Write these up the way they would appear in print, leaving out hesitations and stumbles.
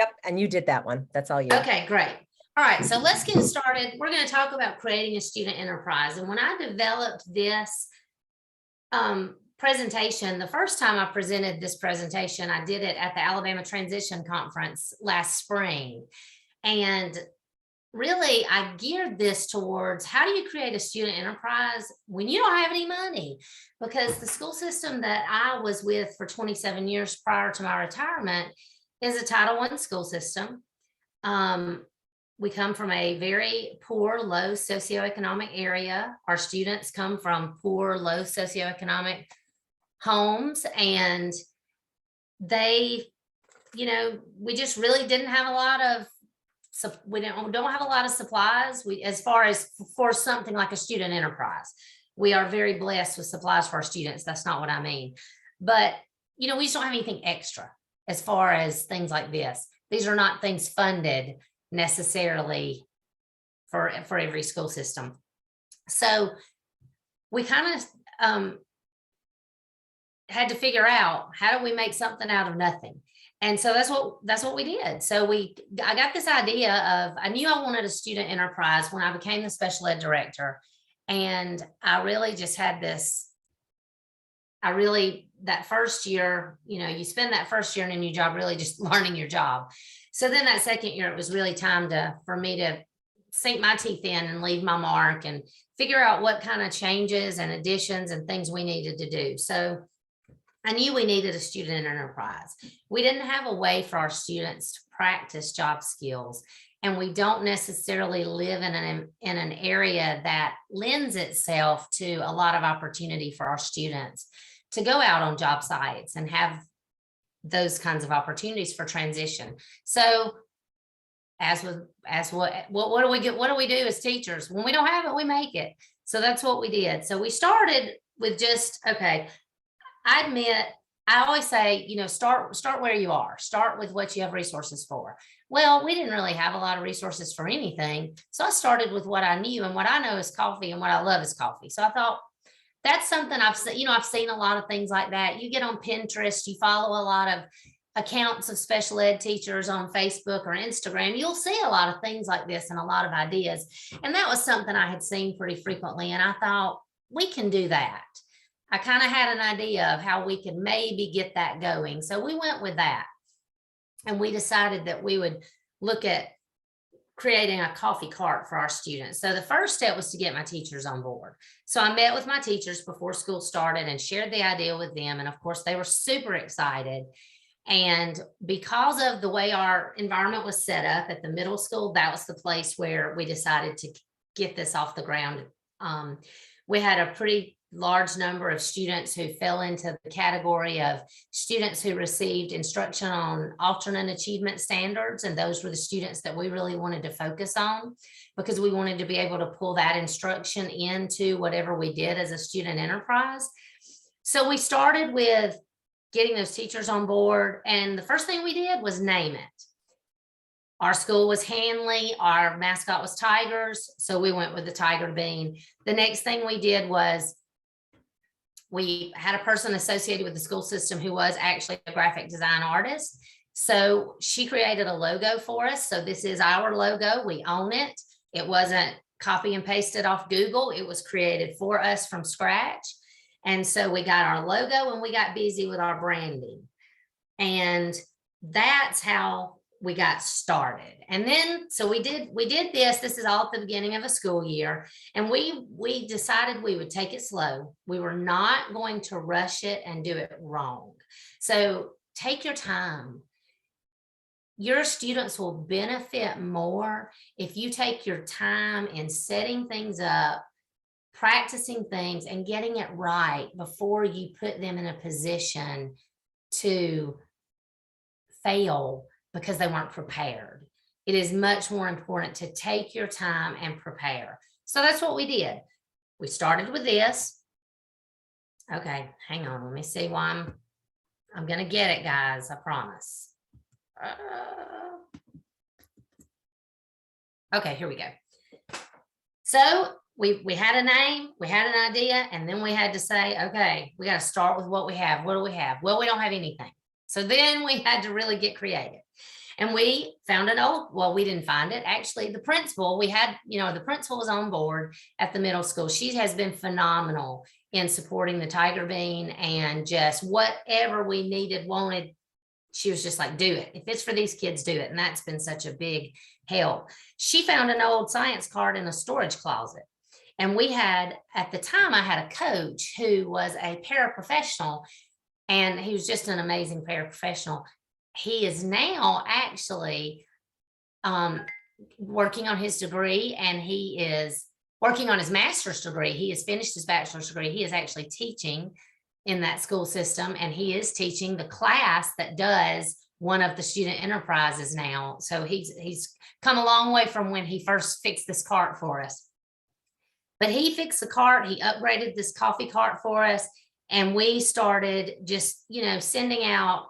Yep, and you did that one. That's all you. Okay, great. All right, so let's get started. We're going to talk about creating a student enterprise. And when I developed this presentation, the first time I presented this presentation, I did it at the Alabama Transition Conference last spring. And really, I geared this towards how do you create a student enterprise when you don't have any money? Because the school system that I was with for 27 years prior to my retirement is a Title I school system. We come from a very poor, low socioeconomic area. Our students come from poor, low socioeconomic homes, and they, we just really didn't have a lot of, we don't have a lot of supplies. As far as for something like a student enterprise, we are very blessed with supplies for our students. That's not what I mean. But, we just don't have anything extra as far as things like this. These are not things funded necessarily for every school system. So we kind of had to figure out, how do we make something out of nothing? And so that's what we did. So I got this idea of, I knew I wanted a student enterprise when I became the special ed director. And I really just had this, that first year, you spend that first year in a new job really just learning your job. So then that second year, it was really time for me to sink my teeth in and leave my mark and figure out what kind of changes and additions and things we needed to do. So I knew we needed a student enterprise. We didn't have a way for our students to practice job skills, and we don't necessarily live in an area that lends itself to a lot of opportunity for our students to go out on job sites and have those kinds of opportunities for transition. So what do we do as teachers? When we don't have it, we make it. So that's what we did. So we started with I admit, I always say, start where you are. Start with what you have resources for. Well, we didn't really have a lot of resources for anything. So I started with what I knew, and what I know is coffee, and what I love is coffee. So I thought, that's something I've seen a lot of things like that. You get on Pinterest, you follow a lot of accounts of special ed teachers on Facebook or Instagram. You'll see a lot of things like this and a lot of ideas. And that was something I had seen pretty frequently. And I thought, we can do that. I kind of had an idea of how we could maybe get that going. So we went with that. And we decided that we would look at creating a coffee cart for our students. So the first step was to get my teachers on board. So I met with my teachers before school started and shared the idea with them. And of course, they were super excited. And because of the way our environment was set up at the middle school, that was the place where we decided to get this off the ground. We had a pretty large number of students who fell into the category of students who received instruction on alternate achievement standards. And those were the students that we really wanted to focus on, because we wanted to be able to pull that instruction into whatever we did as a student enterprise. So we started with getting those teachers on board. And the first thing we did was name it. Our school was Hanley. Our mascot was Tigers. So we went with the Tiger Bean. The next thing we did was we had a person associated with the school system who was actually a graphic design artist. So she created a logo for us. So this is our logo. We own it. It wasn't copy and pasted off Google. It was created for us from scratch. And so we got our logo and we got busy with our branding. And that's how we got started. And then, so we did this is all at the beginning of a school year. And we decided we would take it slow. We were not going to rush it and do it wrong. So take your time. Your students will benefit more if you take your time in setting things up, practicing things, and getting it right before you put them in a position to fail because they weren't prepared. It is much more important to take your time and prepare. So that's what we did. We started with this. Okay, hang on. Let me see why I'm going to get it, guys. I promise. Okay, here we go. So we had a name, we had an idea, and then we had to say, okay, we got to start with what we have. What do we have? Well, we don't have anything. So then we had to really get creative. And we found an old, well, we didn't find it. Actually, the principal, we had, the principal was on board at the middle school. She has been phenomenal in supporting the Tiger Bean, and just whatever we needed, wanted, she was just like, do it. If it's for these kids, do it. And that's been such a big help. She found an old science card in a storage closet. And we had, at the time, I had a coach who was a paraprofessional, and he was just an amazing paraprofessional. He is now actually working on his degree, and he is working on his master's degree. He has finished his bachelor's degree. He is actually teaching in that school system, and he is teaching the class that does one of the student enterprises now. So he's come a long way from when he first fixed this cart for us. But he fixed the cart, he upgraded this coffee cart for us, and we started just, sending out,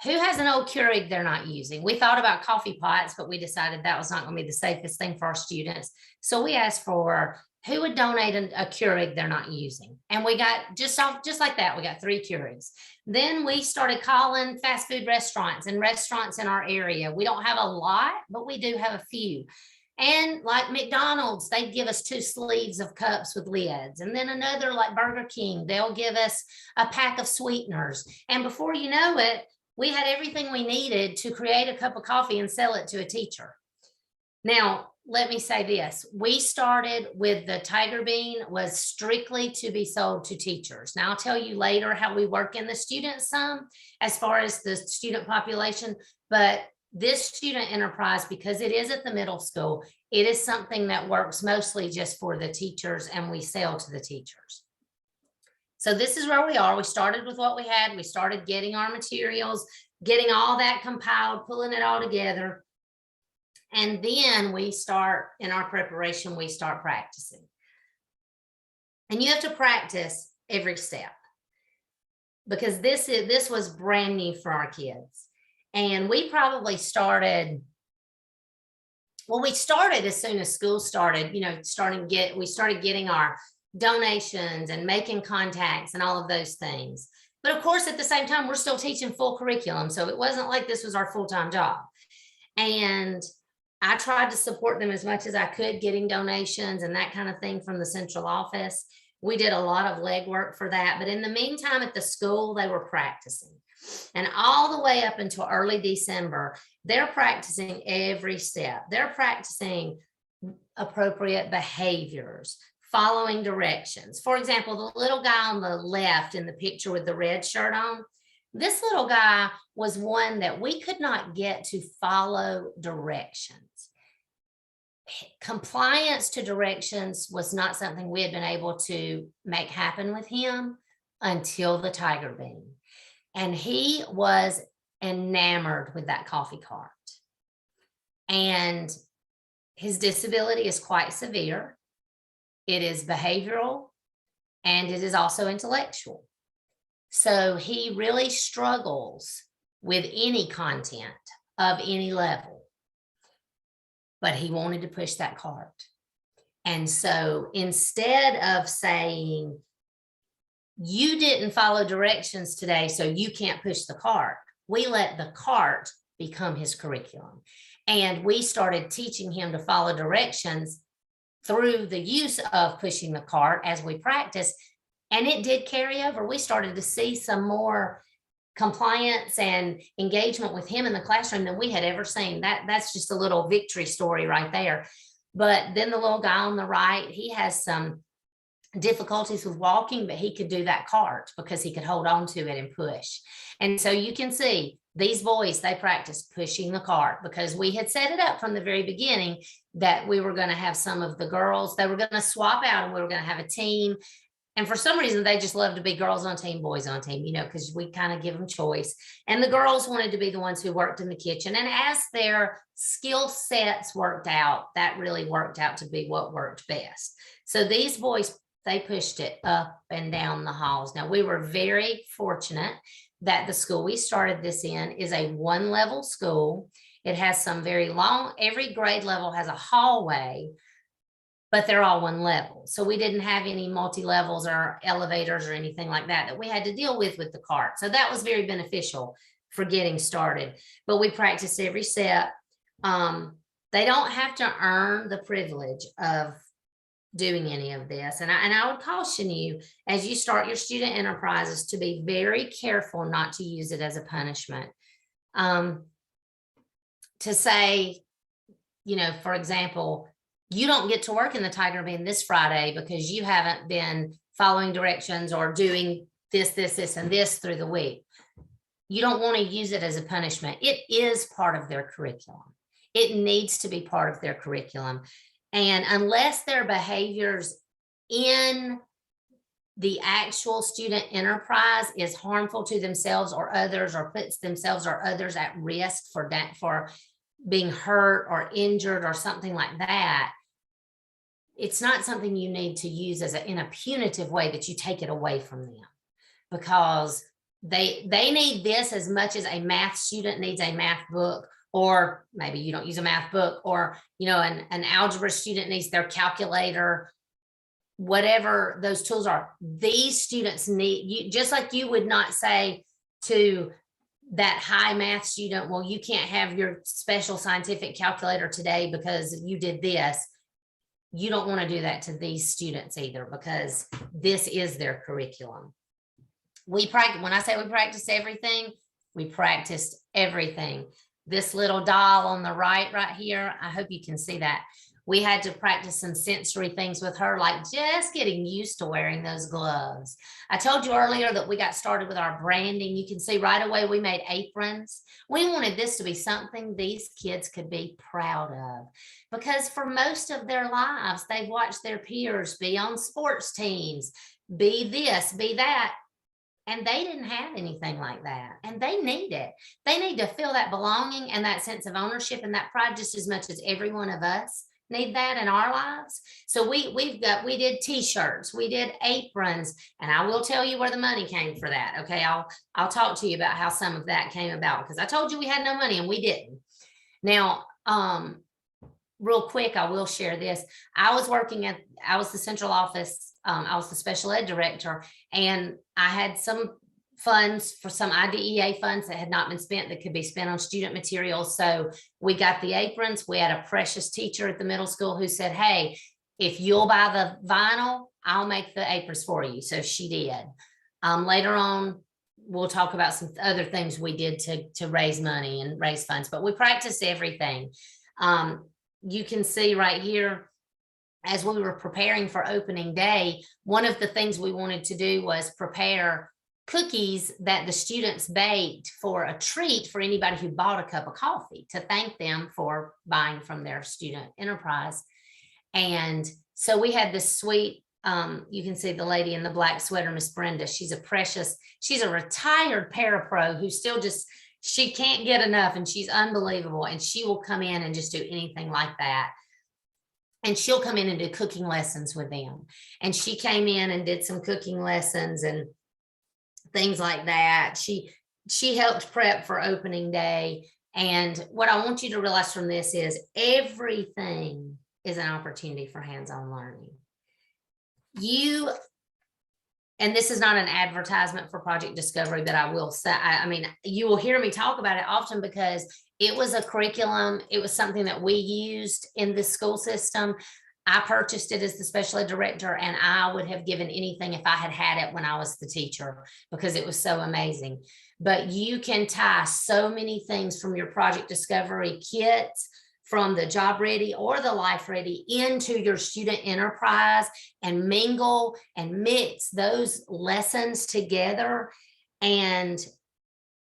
who has an old Keurig they're not using? We thought about coffee pots, but we decided that was not going to be the safest thing for our students. So we asked for who would donate a Keurig they're not using. And we got just like that, we got 3 Keurigs. Then we started calling fast food restaurants and restaurants in our area. We don't have a lot, but we do have a few. And like McDonald's, they give us 2 sleeves of cups with lids. And then another, like Burger King, they'll give us a pack of sweeteners. And before you know it, we had everything we needed to create a cup of coffee and sell it to a teacher. Now, let me say this. We started with the Tiger Bean was strictly to be sold to teachers. Now, I'll tell you later how we work in the students some as far as the student population, but this student enterprise, because it is at the middle school, it is something that works mostly just for the teachers, and we sell to the teachers. So this is where we are. We started with what we had. We started getting our materials, getting all that compiled, pulling it all together. And then we start, in our preparation, we start practicing. And you have to practice every step, because this was brand new for our kids. And we probably started, we started as soon as school started, we started getting our donations and making contacts and all of those things. But of course, at the same time, we're still teaching full curriculum. So it wasn't like this was our full-time job. And I tried to support them as much as I could, getting donations and that kind of thing from the central office. We did a lot of legwork for that. But in the meantime, at the school, they were practicing. And all the way up until early December, they're practicing every step. They're practicing appropriate behaviors, following directions. For example, the little guy on the left in the picture with the red shirt on, this little guy was one that we could not get to follow directions. Compliance to directions was not something we had been able to make happen with him until the Tiger Bean. And he was enamored with that coffee cart. And his disability is quite severe. It is behavioral, and it is also intellectual. So he really struggles with any content of any level. But he wanted to push that cart. And so instead of saying, you didn't follow directions today, so you can't push the cart, we let the cart become his curriculum. And we started teaching him to follow directions through the use of pushing the cart as we practice. And it did carry over. We started to see some more compliance and engagement with him in the classroom than we had ever seen. That's just a little victory story right there. But then the little guy on the right, he has some difficulties with walking, but he could do that cart because he could hold on to it and push. And so you can see these boys, they practice pushing the cart, because we had set it up from the very beginning that we were going to have some of the girls, they were going to swap out, and we were going to have a team. And for some reason, they just love to be girls on team, boys on team, because we kind of give them choice. And the girls wanted to be the ones who worked in the kitchen. And as their skill sets worked out, that really worked out to be what worked best. So these boys, they pushed it up and down the halls. Now, we were very fortunate that the school we started this in is a 1-level school. It has some very long, every grade level has a hallway, but they're all 1 level. So we didn't have any multi-levels or elevators or anything like that we had to deal with the cart. So that was very beneficial for getting started, but we practice every step. They don't have to earn the privilege of doing any of this. And I would caution you as you start your student enterprises to be very careful not to use it as a punishment. To say, for example, you don't get to work in the Tiger Bean this Friday because you haven't been following directions or doing this, and this through the week. You don't want to use it as a punishment. It is part of their curriculum. It needs to be part of their curriculum. And unless their behaviors in the actual student enterprise is harmful to themselves or others, or puts themselves or others at risk for being hurt or injured or something like that, it's not something you need to use as in a punitive way that you take it away from them, because they need this as much as a math student needs a math book, or maybe you don't use a math book, or an algebra student needs their calculator, whatever those tools are. These students need you, just like you would not say to that high math student, well, you can't have your special scientific calculator today because you did this. You don't want to do that to these students either, because this is their curriculum. When I say we practice everything, we practiced everything. This little doll on the right here, I hope you can see that. We had to practice some sensory things with her, like just getting used to wearing those gloves. I told you earlier that we got started with our branding. You can see right away we made aprons. We wanted this to be something these kids could be proud of, because for most of their lives, they've watched their peers be on sports teams, be this, be that. And they didn't have anything like that. And they need it. They need to feel that belonging and that sense of ownership and that pride just as much as every one of us need that in our lives. So we did t-shirts, we did aprons, and I will tell you where the money came for that. Okay. I'll talk to you about how some of that came about, because I told you we had no money and we didn't. Now, real quick, I will share this. I was the central office. I was the special ed director, and I had some funds for some IDEA funds that had not been spent that could be spent on student materials. So we got the aprons. We had a precious teacher at the middle school who said, hey, if you'll buy the vinyl, I'll make the aprons for you. So she did. Later on, we'll talk about some other things we did to raise money and raise funds, but we practiced everything. You can see right here, as we were preparing for opening day, one of the things we wanted to do was prepare cookies that the students baked for a treat for anybody who bought a cup of coffee, to thank them for buying from their student enterprise. And so we had this sweet, you can see the lady in the black sweater, Miss Brenda. She's a retired parapro who still she can't get enough, and she's unbelievable. And she will come in and just do anything like that. And she'll come in and do cooking lessons with them. And she came in and did some cooking lessons and things like that. She helped prep for opening day. And what I want you to realize from this is everything is an opportunity for hands-on learning. And this is not an advertisement for Project Discovery, but I will say, you will hear me talk about it often because it was a curriculum. It was something that we used in the school system. I purchased it as the special ed director, and I would have given anything if I had had it when I was the teacher, because it was so amazing. But you can tie so many things from your Project Discovery kits, from the Job Ready or the Life Ready, into your student enterprise, and mingle and mix those lessons together. And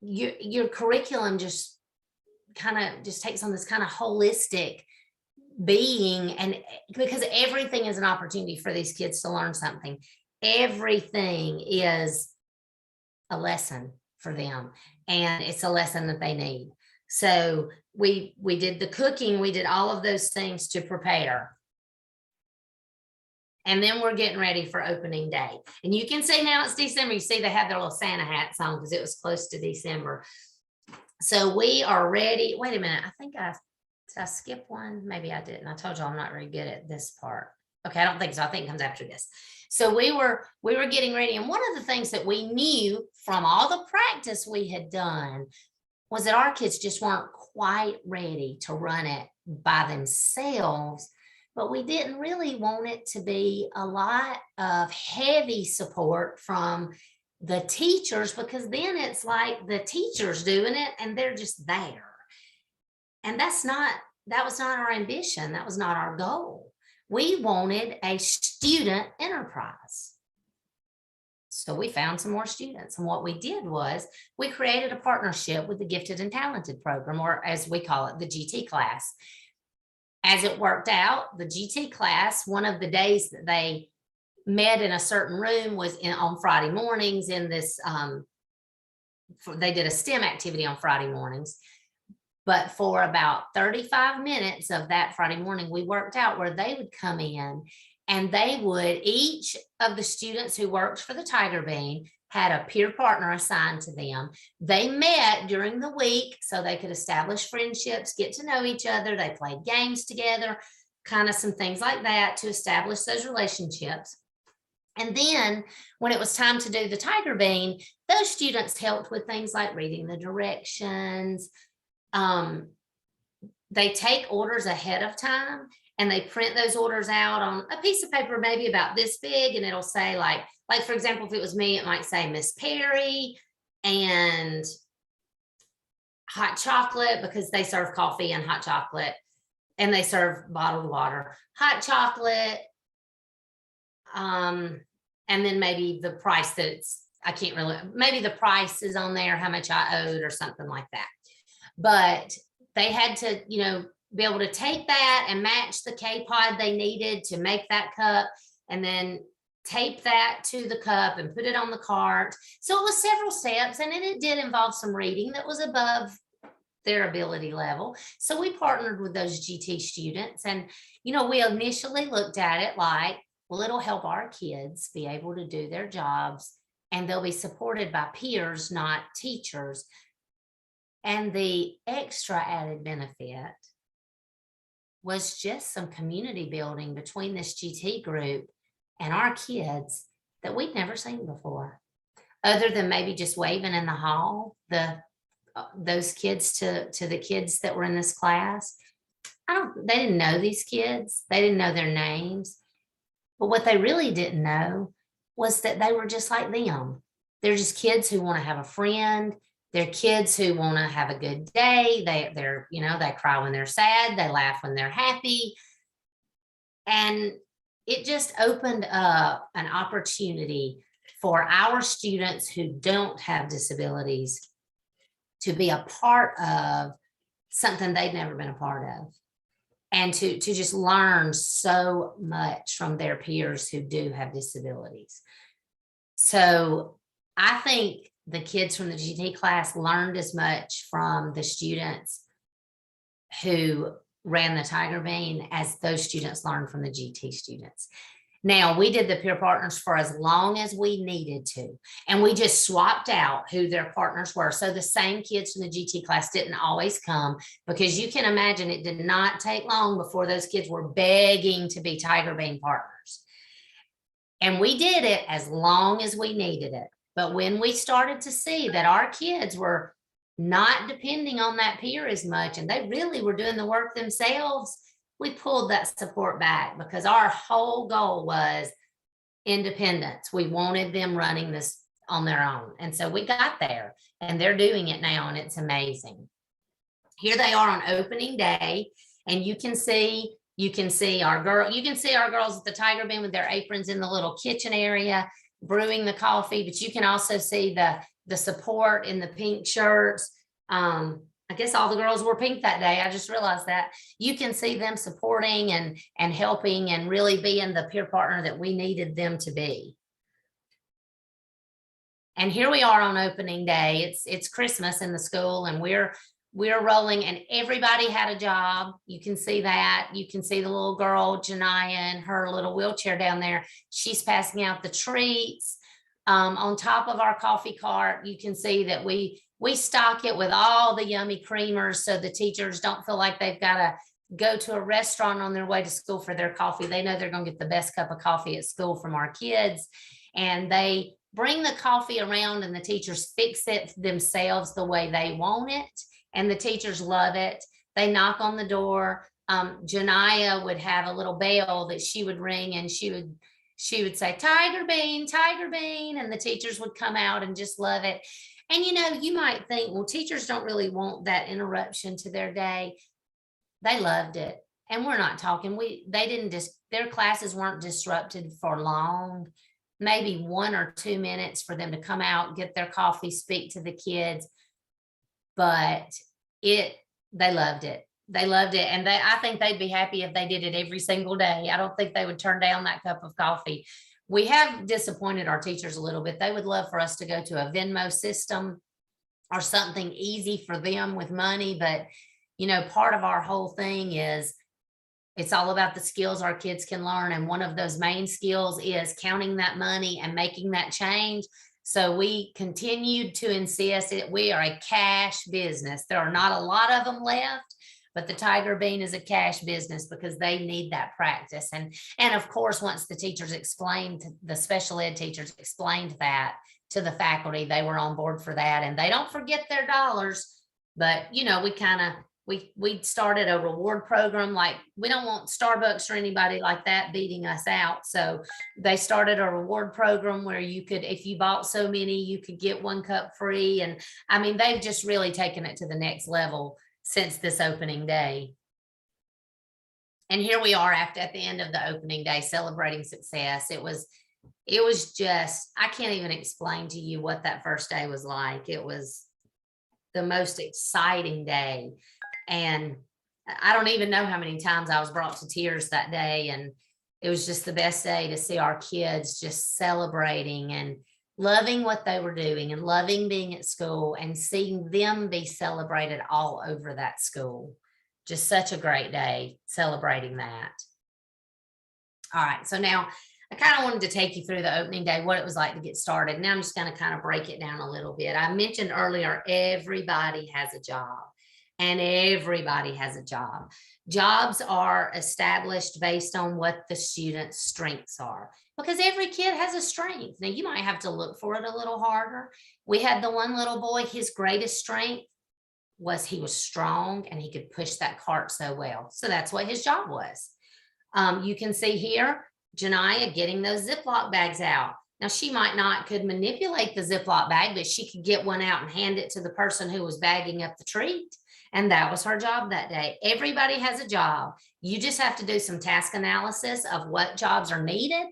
your curriculum just takes on this kind of holistic being, and because everything is an opportunity for these kids to learn something. Everything is a lesson for them, and it's a lesson that they need. So we did the cooking, we did all of those things to prepare. And then we're getting ready for opening day. And you can see now it's December. You see they have their little Santa hats on because it was close to December. So we are ready. Wait a minute. I think did I skip one? Maybe I didn't. I told you I'm not very good at this part. Okay, I don't think so. I think it comes after this. So we were getting ready. And one of the things that we knew from all the practice we had done was that our kids just weren't quite ready to run it by themselves. But we didn't really want it to be a lot of heavy support from the teachers, because then it's like the teachers doing it and they're just there. And that was not our ambition. That was not our goal. We wanted a student enterprise. So we found some more students. And what we did was we created a partnership with the Gifted and Talented program, or as we call it, the GT class. As it worked out, the GT class, one of the days that they met in a certain room was on Friday mornings in this, they did a STEM activity on Friday mornings. But for about 35 minutes of that Friday morning, we worked out where they would come in and each of the students who worked for the Tiger Bean had a peer partner assigned to them. They met during the week so they could establish friendships, get to know each other. They played games together, kind of some things like that to establish those relationships. And then when it was time to do the Tiger Bean, those students helped with things like reading the directions. They take orders ahead of time and they print those orders out on a piece of paper, maybe about this big. And it'll say like, for example, if it was me, it might say Miss Perry and hot chocolate, because they serve coffee and hot chocolate and they serve bottled water, hot chocolate. And then maybe the price maybe the price is on there, how much I owed or something like that. But they had to, be able to take that and match the K-Pod they needed to make that cup, and then tape that to the cup and put it on the cart. So it was several steps, and then it did involve some reading that was above their ability level. So we partnered with those GT students, and, we initially looked at it like, well, it'll help our kids be able to do their jobs, and they'll be supported by peers, not teachers. And the extra added benefit was just some community building between this GT group and our kids that we'd never seen before, other than maybe just waving in the hall, those kids to the kids that were in this class. They didn't know these kids. They didn't know their names. But what they really didn't know was that they were just like them. They're just kids who want to have a friend. They're kids who want to have a good day. They cry when they're sad. They laugh when they're happy. And it just opened up an opportunity for our students who don't have disabilities to be a part of something they've never been a part of, and to just learn so much from their peers who do have disabilities. So I think the kids from the GT class learned as much from the students who ran the Tiger Bean as those students learned from the GT students. Now, we did the peer partners for as long as we needed to, and we just swapped out who their partners were. So the same kids from the GT class didn't always come, because you can imagine it did not take long before those kids were begging to be Tiger Bean partners. And we did it as long as we needed it. But when we started to see that our kids were not depending on that peer as much, and they really were doing the work themselves, we pulled that support back, because our whole goal was independence. We wanted them running this on their own. And so we got there, and they're doing it now, and it's amazing. Here they are on opening day, and you can see our girls at the Tiger Bean with their aprons in the little kitchen area, brewing the coffee, but you can also see the support in the pink shirts. I guess all the girls wore pink that day. I just realized that. You can see them supporting and helping and really being the peer partner that we needed them to be. And here we are on opening day. It's Christmas in the school, and we're rolling, and everybody had a job. You can see that. You can see the little girl, Janiyah, in her little wheelchair down there. She's passing out the treats. On top of our coffee cart, you can see that we stock it with all the yummy creamers, so the teachers don't feel like they've got to go to a restaurant on their way to school for their coffee. They know they're going to get the best cup of coffee at school from our kids. And they bring the coffee around, and the teachers fix it themselves the way they want it. and the teachers love it. They knock on the door. Janiyah would have a little bell that she would ring, and she would say, Tiger Bean, and the teachers would come out and just love it. And you might think, well, teachers don't really want that interruption to their day. They loved it. And we're not talking, their classes weren't disrupted for long, maybe 1 or 2 minutes for them to come out, get their coffee, speak to the kids. But they loved it. They loved it. And I think they'd be happy if they did it every single day. I don't think they would turn down that cup of coffee. We have disappointed our teachers a little bit. They would love for us to go to a Venmo system or something easy for them with money. But, part of our whole thing is it's all about the skills our kids can learn. And one of those main skills is counting that money and making that change. So we continued to insist that we are a cash business. There are not a lot of them left, but the Tiger Bean is a cash business because they need that practice. And of course, once the teachers the special ed teachers explained that to the faculty, they were on board for that. And they don't forget their dollars, but we started a reward program. Like, we don't want Starbucks or anybody like that beating us out. So they started a reward program where you could, if you bought so many, you could get 1 cup free. And I mean, they've just really taken it to the next level since this opening day. And here we are at the end of the opening day, celebrating success. It was just, I can't even explain to you what that first day was like. It was the most exciting day. And I don't even know how many times I was brought to tears that day. And it was just the best day to see our kids just celebrating and loving what they were doing and loving being at school and seeing them be celebrated all over that school. Just such a great day celebrating that. All right, so now I kind of wanted to take you through the opening day, what it was like to get started. Now I'm just going to kind of break it down a little bit. I mentioned earlier, everybody has a job. And everybody has a job. Jobs are established based on what the student's strengths are, because every kid has a strength. Now, you might have to look for it a little harder. We had the one little boy, his greatest strength was he was strong and he could push that cart so well. So that's what his job was. You can see here, Janiyah getting those Ziploc bags out. Now, she could manipulate the Ziploc bag, but she could get one out and hand it to the person who was bagging up the treat. And that was her job that day. Everybody has a job. You just have to do some task analysis of what jobs are needed,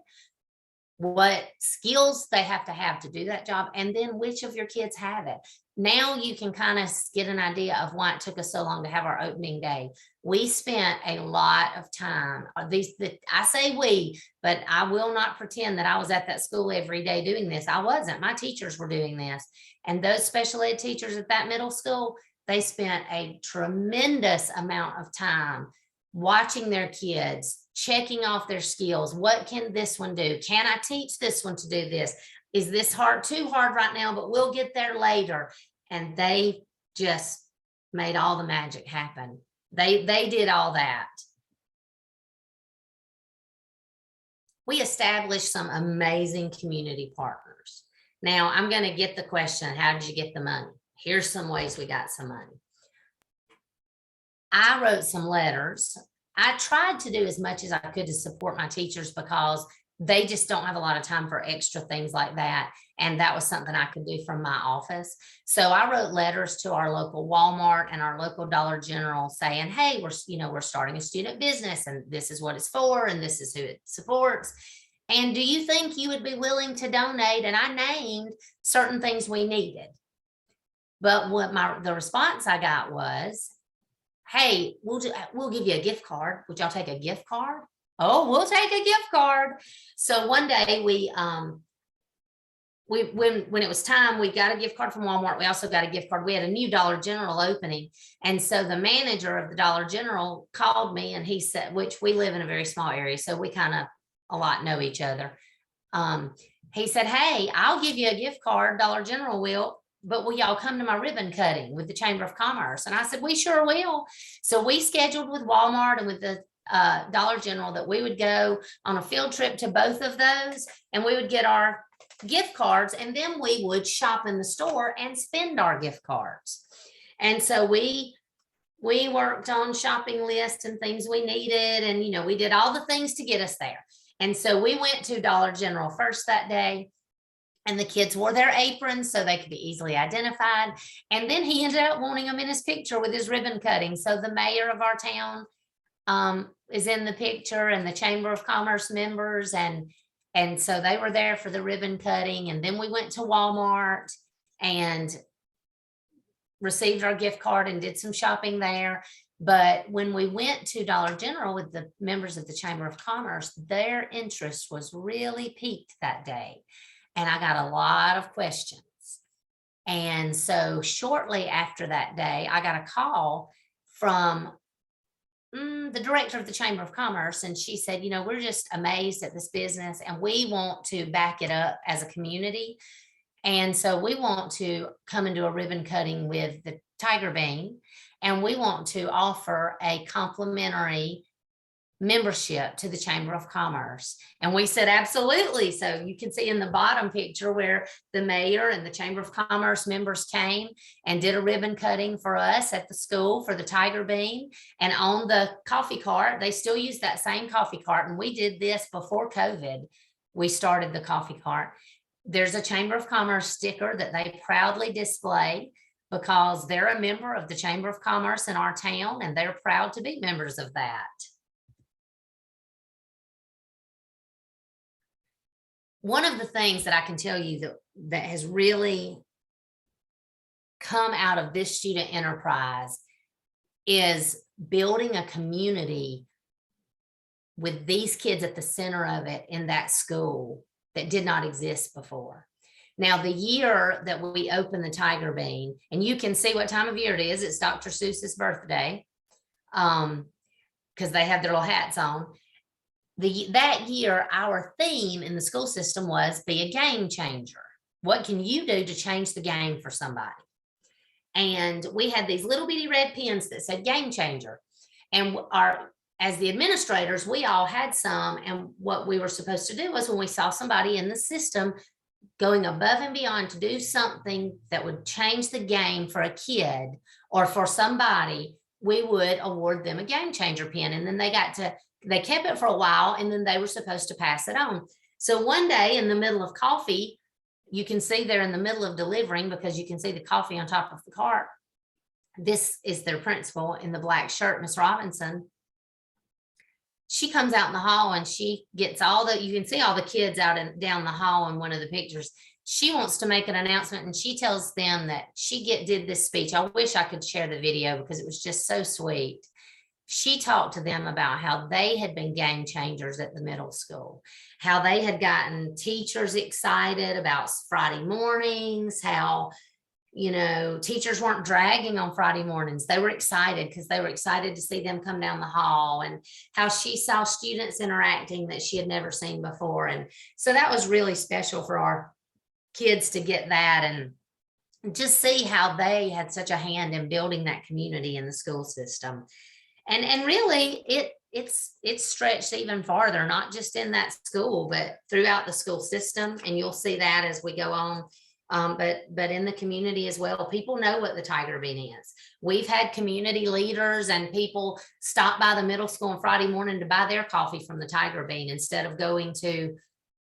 what skills they have to do that job, and then which of your kids have it. Now you can kind of get an idea of why it took us so long to have our opening day. We spent a lot of time. I say we, but I will not pretend that I was at that school every day doing this. I wasn't. My teachers were doing this. And those special ed teachers at that middle school, they spent a tremendous amount of time watching their kids, checking off their skills. What can this one do? Can I teach this one to do this? Is this too hard right now, but we'll get there later? And they just made all the magic happen. They did all that. We established some amazing community partners. Now I'm going to get the question, how did you get the money? Here's some ways we got some money. I wrote some letters. I tried to do as much as I could to support my teachers because they just don't have a lot of time for extra things like that. And that was something I could do from my office. So I wrote letters to our local Walmart and our local Dollar General saying, hey, we're starting a student business and this is what it's for and this is who it supports. And do you think you would be willing to donate? And I named certain things we needed. But the response I got was, hey, we'll give you a gift card. Would y'all take a gift card? Oh, we'll take a gift card. So one day when it was time, we got a gift card from Walmart. We also got a gift card. We had a new Dollar General opening. And so the manager of the Dollar General called me and he said, which we live in a very small area, so we kind of a lot know each other. He said, hey, I'll give you a gift card, Dollar General will, but will y'all come to my ribbon cutting with the Chamber of Commerce? And I said, we sure will. So we scheduled with Walmart and with the Dollar General that we would go on a field trip to both of those, and we would get our gift cards, and then we would shop in the store and spend our gift cards. And so we worked on shopping lists and things we needed. And, you know, we did all the things to get us there. And so we went to Dollar General first that day. And the kids wore their aprons so they could be easily identified. And then he ended up wanting them in his picture with his ribbon cutting. So the mayor of our town is in the picture, and the Chamber of Commerce members. And so they were there for the ribbon cutting. And then we went to Walmart and received our gift card and did some shopping there. But when we went to Dollar General with the members of the Chamber of Commerce, their interest was really piqued that day. And I got a lot of questions. And so shortly after that day, I got a call from the director of the Chamber of Commerce. And she said, you know, we're just amazed at this business and we want to back it up as a community. And so we want to come and do a ribbon cutting with the Tiger Bean. And we want to offer a complimentary membership to the Chamber of Commerce. And we said, absolutely. So you can see in the bottom picture where the mayor and the Chamber of Commerce members came and did a ribbon cutting for us at the school for the Tiger Bean. And on the coffee cart, they still use that same coffee cart. And we did this before COVID. We started the coffee cart. There's a Chamber of Commerce sticker that they proudly display because they're a member of the Chamber of Commerce in our town, and they're proud to be members of that. One of the things that I can tell you that has really come out of this student enterprise is building a community with these kids at the center of it in that school that did not exist before. Now, the year that we opened the Tiger Bean, and you can see what time of year it is, it's Dr. Seuss's birthday, because they have their little hats on. That year, our theme in the school system was be a game changer. What can you do to change the game for somebody? And we had these little bitty red pens that said game changer. And as the administrators, we all had some. And what we were supposed to do was when we saw somebody in the system going above and beyond to do something that would change the game for a kid or for somebody, we would award them a game changer pen. And then they kept it for a while, and then they were supposed to pass it on. So one day in the middle of coffee, you can see they're in the middle of delivering because you can see the coffee on top of the cart. This is their principal in the black shirt, Miss Robinson. She comes out in the hall and she gets you can see all the kids out and down the hall in one of the pictures. She wants to make an announcement and she tells them that she did this speech. I wish I could share the video because it was just so sweet. She talked to them about how they had been game changers at the middle school, how they had gotten teachers excited about Friday mornings, how, you know, teachers weren't dragging on Friday mornings. They were excited because they were excited to see them come down the hall, and how she saw students interacting that she had never seen before. And so that was really special for our kids to get that and just see how they had such a hand in building that community in the school system. And really it's stretched even farther, not just in that school, but throughout the school system. And you'll see that as we go on. But in the community as well, people know what the Tiger Bean is. We've had community leaders and people stop by the middle school on Friday morning to buy their coffee from the Tiger Bean instead of going to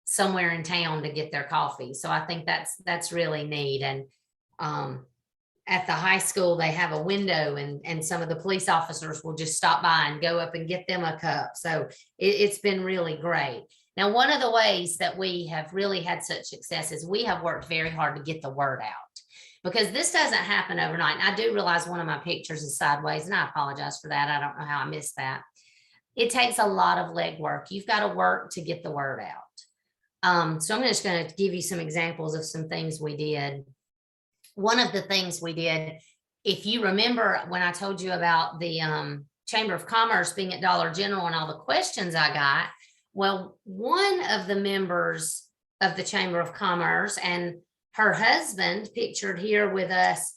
somewhere in town to get their coffee. So I think that's really neat. And at the high school, they have a window and some of the police officers will just stop by and go up and get them a cup. So it's been really great. Now, one of the ways that we have really had such success is we have worked very hard to get the word out, because this doesn't happen overnight. And I do realize one of my pictures is sideways, and I apologize for that. I don't know how I missed that. It takes a lot of legwork. You've got to work to get the word out. So I'm just going to give you some examples of some things we did. One of the things we did, if you remember when I told you about the Chamber of Commerce being at Dollar General and all the questions I got, well, one of the members of the Chamber of Commerce and her husband, pictured here with us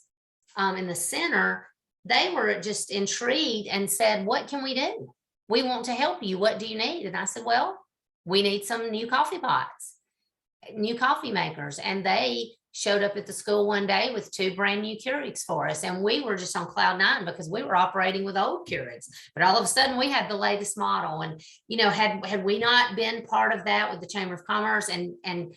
in the center, they were just intrigued and said, what can we do? We want to help you. What do you need? And I said, well, we need some new coffee pots, new coffee makers. And they showed up at the school one day with 2 brand new Keurigs for us. And we were just on cloud 9 because we were operating with old Keurigs. But all of a sudden we had the latest model. And, had we not been part of that with the Chamber of Commerce and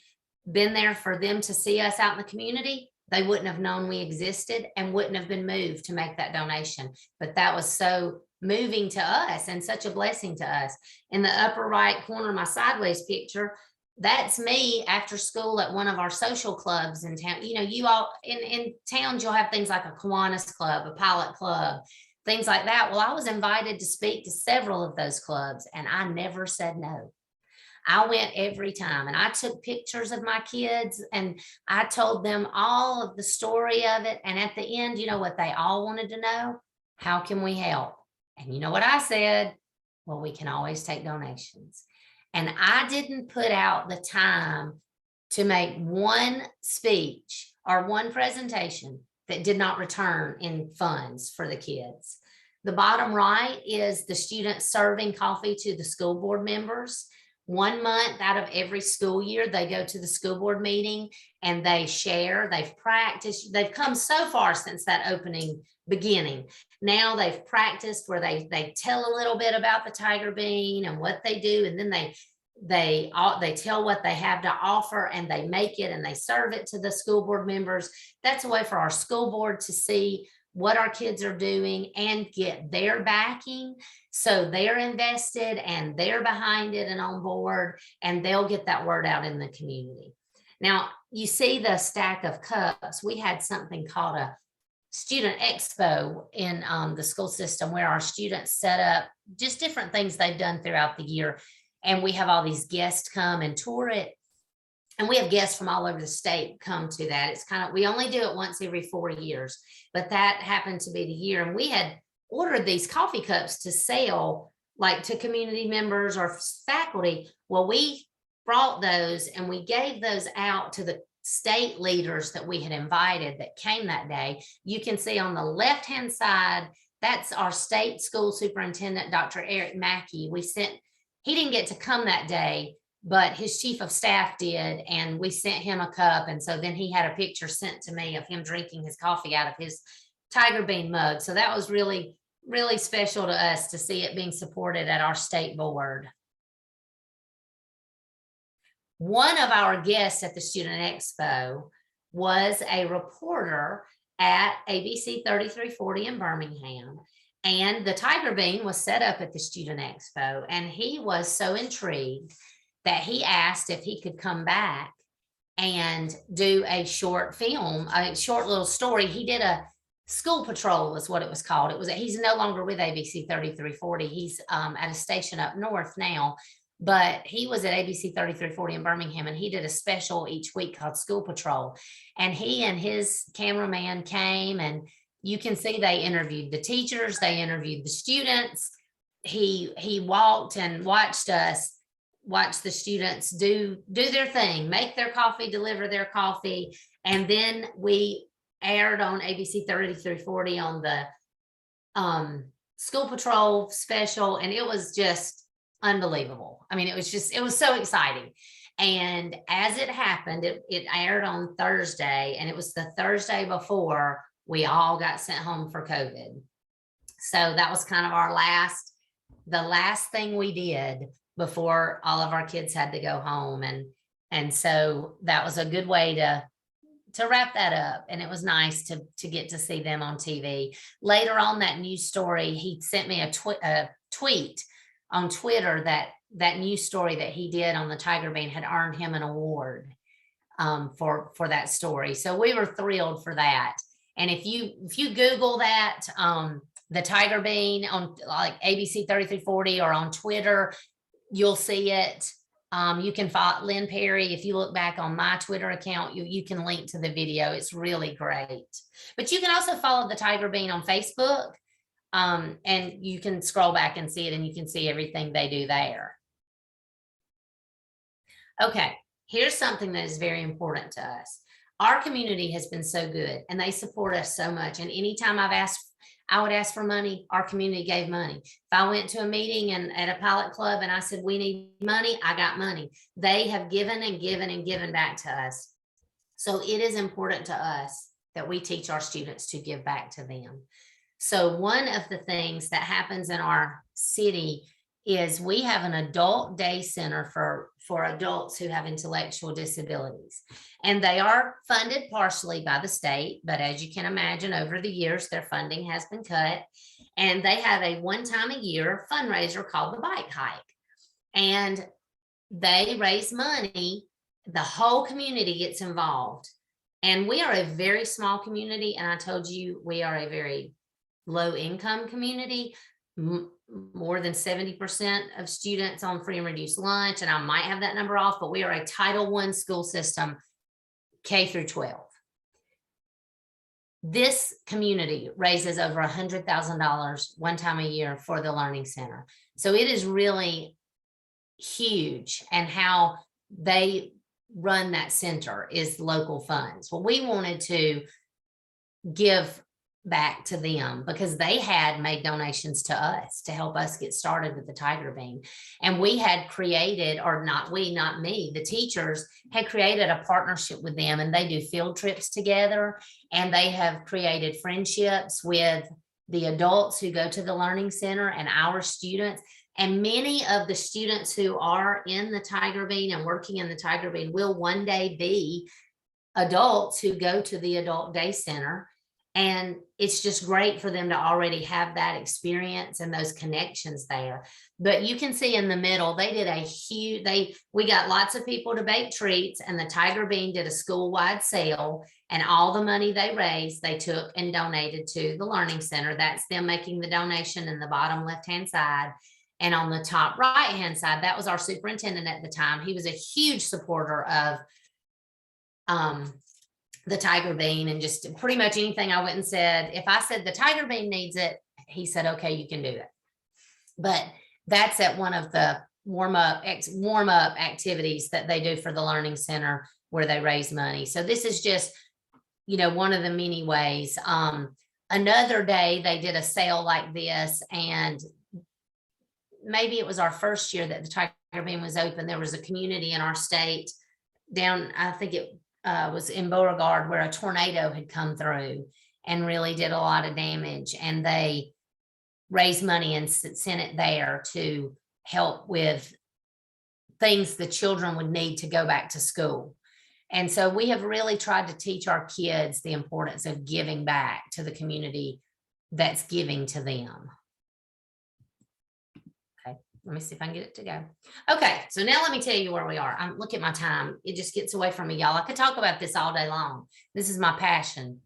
been there for them to see us out in the community, they wouldn't have known we existed and wouldn't have been moved to make that donation. But that was so moving to us and such a blessing to us. In the upper right corner of my sideways picture, that's me after school at one of our social clubs in town. You all in towns, you'll have things like a Kiwanis Club, a Pilot Club, things like that. Well, I was invited to speak to several of those clubs and I never said no. I went every time and I took pictures of my kids and I told them all of the story of it. And at the end, you know what they all wanted to know? How can we help? And you know what I said? Well, we can always take donations. And I didn't put out the time to make one speech or one presentation that did not return in funds for the kids. The bottom right is the students serving coffee to the school board members. 1 month out of every school year, they go to the school board meeting and they share, they've practiced, they've come so far since that opening beginning. Now they've practiced where they tell a little bit about the Tiger Bean and what they do, and then they tell what they have to offer and they make it and they serve it to the school board members. That's a way for our school board to see what our kids are doing and get their backing. So they're invested and they're behind it and on board, and they'll get that word out in the community. Now, you see the stack of cups. We had something called a student expo in the school system where our students set up just different things they've done throughout the year. And we have all these guests come and tour it. And we have guests from all over the state come to that. It's we only do it once every 4 years, but that happened to be the year. And we had ordered these coffee cups to sell, like to community members or faculty. Well, we brought those and we gave those out to the state leaders that we had invited that came that day. You can see on the left-hand side, that's our state school superintendent, Dr. Eric Mackey. He didn't get to come that day, but his chief of staff did, and we sent him a cup. And so then he had a picture sent to me of him drinking his coffee out of his Tiger Bean mug. So that was really, really special to us to see it being supported at our state board. One of our guests at the Student Expo was a reporter at ABC 3340 in Birmingham. And the Tiger Bean was set up at the Student Expo, and he was so intrigued that he asked if he could come back and do a short film, a short little story. He did a school patrol is what it was called. He's no longer with ABC 3340. He's at a station up north now, but he was at ABC 3340 in Birmingham, and he did a special each week called School Patrol. And he and his cameraman came, and you can see they interviewed the teachers, they interviewed the students. He walked and watched the students do their thing, make their coffee, deliver their coffee. And then we aired on ABC 3340 on the School Patrol special, and it was just unbelievable. I mean, it was so exciting. And as it happened, it aired on Thursday, and it was the Thursday before we all got sent home for COVID. So that was kind of the last thing we did before all of our kids had to go home. And so that was a good way to wrap that up. And it was nice to get to see them on TV. Later on that news story, he sent me a tweet on Twitter that news story that he did on the Tiger Bean had earned him an award for that story. So we were thrilled for that. And if you Google that, the Tiger Bean on like ABC 3340 or on Twitter, you'll see it. You can follow Lynn Perry. If you look back on my Twitter account, you can link to the video. It's really great. But you can also follow the Tiger Bean on Facebook, and you can scroll back and see it, and you can see everything they do there. Okay, here's something that is very important to us. Our community has been so good, and they support us so much. And anytime I would ask for money, our community gave money. If I went to a meeting and at a Pilot Club and I said, we need money, I got money. They have given and given and given back to us. So it is important to us that we teach our students to give back to them. So one of the things that happens in our city is we have an adult day center for adults who have intellectual disabilities. And they are funded partially by the state, but as you can imagine, over the years, their funding has been cut. And they have a one-time a year fundraiser called the Bike Hike. And they raise money, the whole community gets involved. And we are a very small community. And I told you, we are a very low income community. More than 70% of students on free and reduced lunch, and I might have that number off, but we are a Title I school system, K through 12. This community raises over $100,000 one time a year for the Learning Center. So it is really huge, and how they run that center is local funds. Well, we wanted to give back to them because they had made donations to us to help us get started with the Tiger Bean. And we had created, or not we, not me, the teachers had created a partnership with them, and they do field trips together, and they have created friendships with the adults who go to the Learning Center and our students. And many of the students who are in the Tiger Bean and working in the Tiger Bean will one day be adults who go to the Adult Day Center. And it's just great for them to already have that experience and those connections there. But you can see in the middle, they did a huge, we got lots of people to bake treats, and the Tiger Bean did a school-wide sale, and all the money they raised, they took and donated to the Learning Center. That's them making the donation in the bottom left-hand side. And on the top right-hand side, that was our superintendent at the time. He was a huge supporter of the Tiger Bean, and just pretty much anything I went and said, if I said the Tiger Bean needs it, he said, okay, you can do it. But that's at one of the warm-up activities that they do for the Learning Center, where they raise money. So this is just, one of the many ways. Another day they did a sale like this, and maybe it was our first year that the Tiger Bean was open. There was a community in our state down, I think it was in Beauregard, where a tornado had come through and really did a lot of damage. And they raised money and sent it there to help with things the children would need to go back to school. And so we have really tried to teach our kids the importance of giving back to the community that's giving to them. Let me see if I can get it to go. Okay, so now let me tell you where we are. Look at my time. It just gets away from me, y'all. I could talk about this all day long. This is my passion.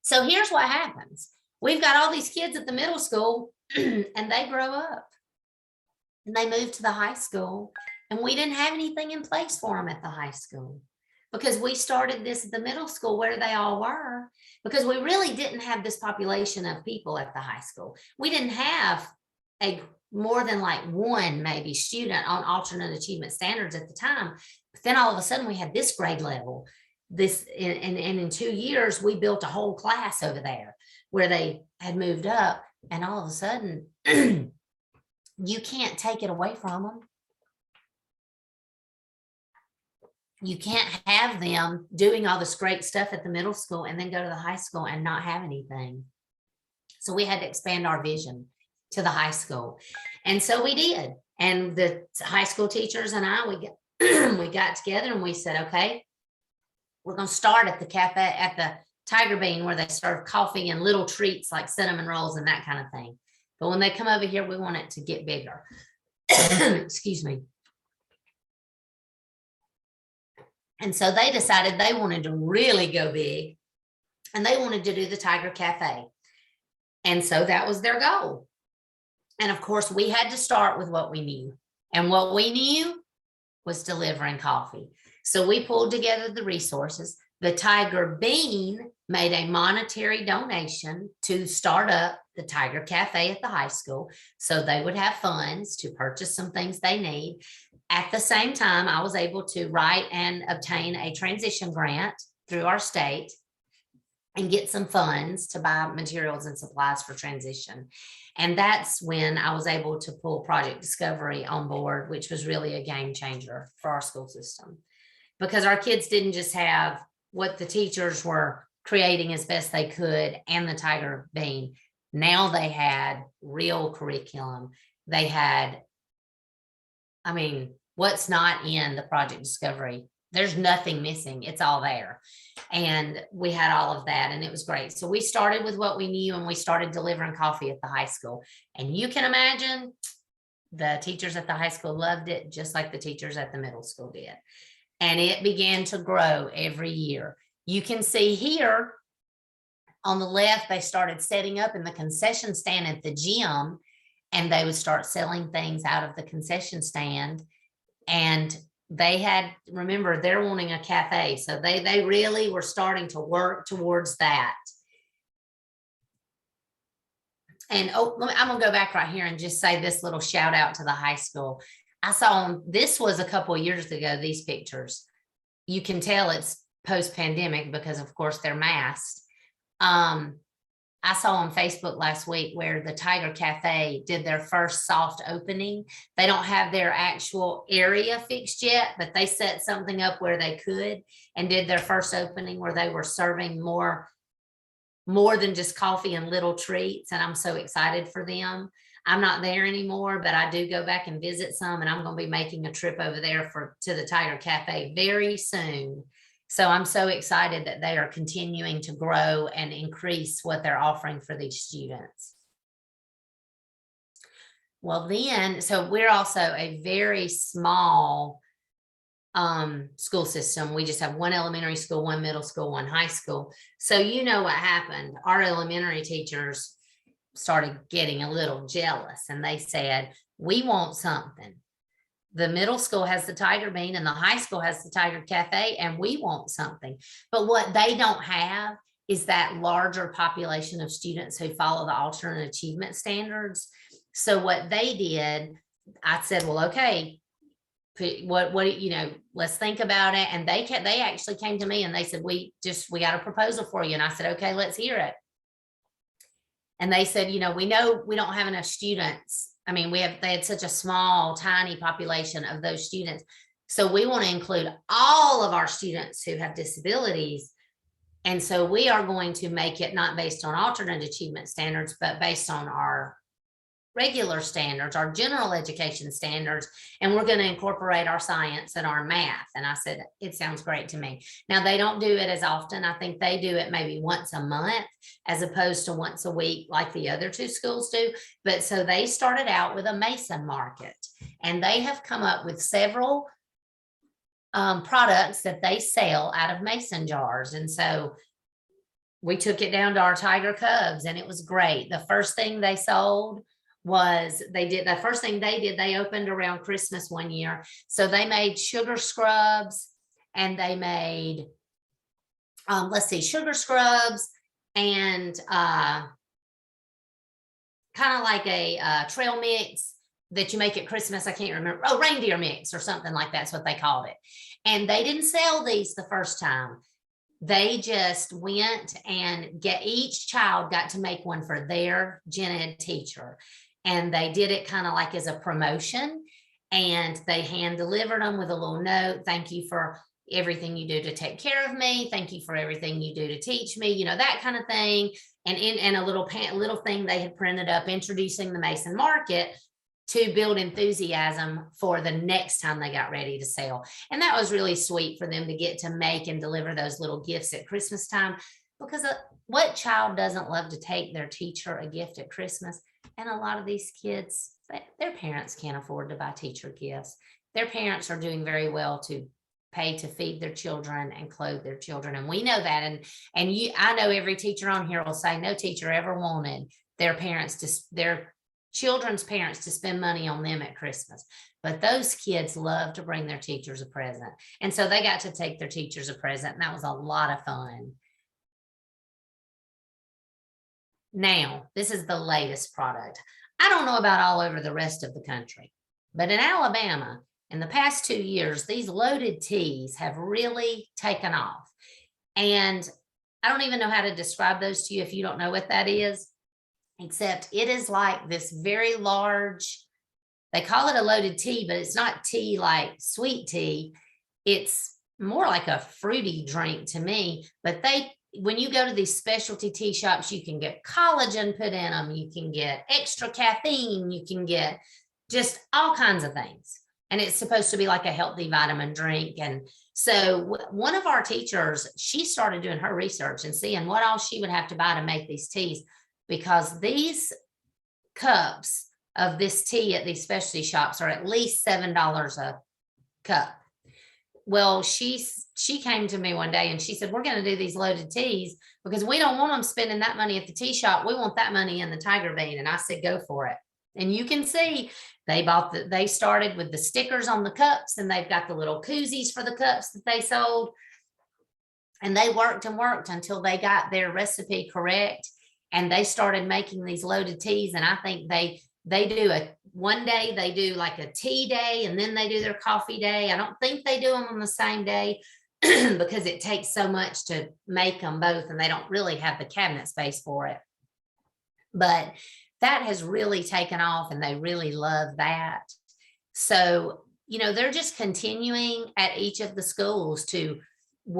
So here's what happens. We've got all these kids at the middle school and they grow up and they move to the high school, and we didn't have anything in place for them at the high school, because we started this at the middle school where they all were, because we really didn't have this population of people at the high school. We didn't have more than like one maybe student on alternate achievement standards at the time. But then all of a sudden we had this grade level, and in 2 years we built a whole class over there where they had moved up, and all of a sudden you can't take it away from them. You can't have them doing all this great stuff at the middle school and then go to the high school and not have anything. So we had to expand our vision to the high school. And so we did. And the high school teachers and I, we got together and we said, okay, we're going to start at the cafe, at the Tiger Bean, where they serve coffee and little treats like cinnamon rolls and that kind of thing. But when they come over here, we want it to get bigger. Excuse me. And so they decided they wanted to really go big, and they wanted to do the Tiger Cafe. And so that was their goal. And of course, we had to start with what we knew. And what we knew was delivering coffee. So we pulled together the resources. The Tiger Bean made a monetary donation to start up the Tiger Cafe at the high school, so they would have funds to purchase some things they need. At the same time, I was able to write and obtain a transition grant through our state and get some funds to buy materials and supplies for transition. And that's when I was able to pull Project Discovery on board, which was really a game changer for our school system. because our kids didn't just have what the teachers were creating as best they could and the tiger bean. Now they had real curriculum. They had, I mean, what's not in the Project Discovery? There's nothing missing. It's all there. And we had all of that, and it was great. So we started with what we knew, and we started delivering coffee at the high school. And you can imagine the teachers at the high school loved it, just like the teachers at the middle school did. And it began to grow every year. You can see here on the left, they started setting up in the concession stand at the gym, and they would start selling things out of the concession stand. And they had, remember, they're wanting a cafe. So they really were starting to work towards that. And I'm gonna go back right here and just say this little shout out to the high school. I saw them, this was a couple of years ago, these pictures. You can tell it's post-pandemic because of course they're masked. I saw on Facebook last week where the Tiger Cafe did their first soft opening. They don't have their actual area fixed yet, but they set something up where they could and did their first opening where they were serving more than just coffee and little treats. And I'm so excited for them. I'm not there anymore, but I do go back and visit some, and I'm going to be making a trip over there to the Tiger Cafe very soon. So I'm so excited that they are continuing to grow and increase what they're offering for these students. Well, then, so we're also a very small school system. We just have one elementary school, one middle school, one high school. So you know what happened. Our elementary teachers started getting a little jealous, and they said, we want something. The middle school has the Tiger Bean and the high school has the Tiger Cafe, and we want something. But what they don't have is that larger population of students who follow the alternate achievement standards. So what they did, I said, well, okay, what, you know, let's think about it. And they actually came to me and they said, we got a proposal for you. And I said, okay, let's hear it. And they said, you know we don't have enough students. I mean, they had such a small, tiny population of those students. So we want to include all of our students who have disabilities. And so we are going to make it not based on alternate achievement standards, but based on our regular standards, our general education standards, and we're going to incorporate our science and our math. And I said, it sounds great to me. Now, they don't do it as often. I think they do it maybe once a month as opposed to once a week like the other two schools do. But so they started out with a Mason market, and they have come up with several products that they sell out of Mason jars. And so we took it down to our Tiger Cubs, and it was great. The first thing they sold was the first thing they did, they opened around Christmas one year. So they made sugar scrubs, and they made, sugar scrubs and kind of like a trail mix that you make at Christmas. I can't remember. Oh, reindeer mix or something like that's what they called it. And they didn't sell these the first time. They just went and each child got to make one for their gen ed teacher. And they did it kind of like as a promotion, and they hand delivered them with a little note. Thank you for everything you do to take care of me. Thank you for everything you do to teach me, you know, that kind of thing. And a little thing they had printed up introducing the Mason market to build enthusiasm for the next time they got ready to sell. And that was really sweet for them to get to make and deliver those little gifts at Christmas time, because what child doesn't love to take their teacher a gift at Christmas? And a lot of these kids, their parents can't afford to buy teacher gifts. Their parents are doing very well to pay to feed their children and clothe their children. And we know that. And I know every teacher on here will say no teacher ever wanted their children's parents to spend money on them at Christmas. But those kids love to bring their teachers a present. And so they got to take their teachers a present, and that was a lot of fun. Now, this is the latest product. I don't know about all over the rest of the country, but in Alabama, in the past 2 years, these loaded teas have really taken off. And I don't even know how to describe those to you if you don't know what that is, except it is like this very large, they call it a loaded tea, but it's not tea like sweet tea. It's more like a fruity drink to me, but when you go to these specialty tea shops, you can get collagen put in them, you can get extra caffeine, you can get just all kinds of things. And it's supposed to be like a healthy vitamin drink. And so one of our teachers, she started doing her research and seeing what all she would have to buy to make these teas, because these cups of this tea at these specialty shops are at least $7 a cup. Well, she came to me one day and she said, we're going to do these loaded teas because we don't want them spending that money at the tea shop. We want that money in the Tiger Bean. And I said, go for it. And you can see they started with the stickers on the cups, and they've got the little koozies for the cups that they sold. And they worked and worked until they got their recipe correct. And they started making these loaded teas. And I think they do one day they do like a tea day, and then they do their coffee day. I don't think they do them on the same day because it takes so much to make them both, and they don't really have the cabinet space for it. But that has really taken off, and they really love that. So, they're just continuing at each of the schools to